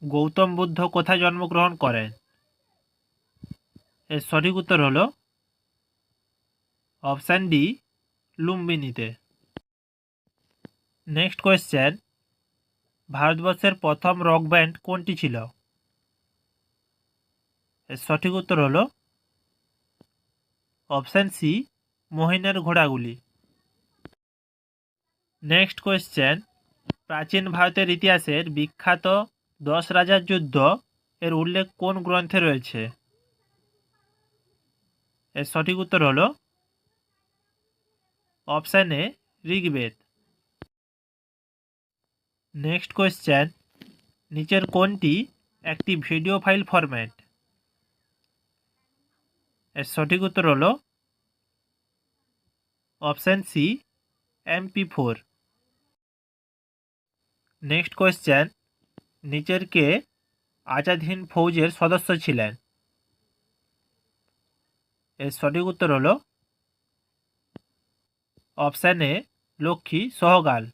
গৌতম বুদ্ধ কোথায় জন্মগ্রহণ করেন? এর সঠিক উত্তর হলো অপশান ডি, লুম্বিনীতে। নেক্সট কোয়েশ্চেন, ভারতবর্ষের প্রথম রক ব্যান্ড কোনটি ছিল? এর সঠিক উত্তর হলো অপশান সি, মহিনের ঘোড়াগুলি। নেক্সট কোয়েশ্চেন, প্রাচীন ভারতের ইতিহাসের বিখ্যাত 10 রাজার যুদ্ধ এর উল্লেখ কোন গ্রন্থে রয়েছে? এর সঠিক উত্তর হলো option A, Rigveda. Next question, নিচের কোনটি একটি ভিডিও ফাইল ফরম্যাট? এর সঠিক উত্তর হলো option C, MP4। Next question, নিচের কে আজাদ হিন্দ ফৌজের সদস্য ছিলেন? এর সঠিক উত্তর হলো অপশান এ, লক্ষ্মী সহগাল।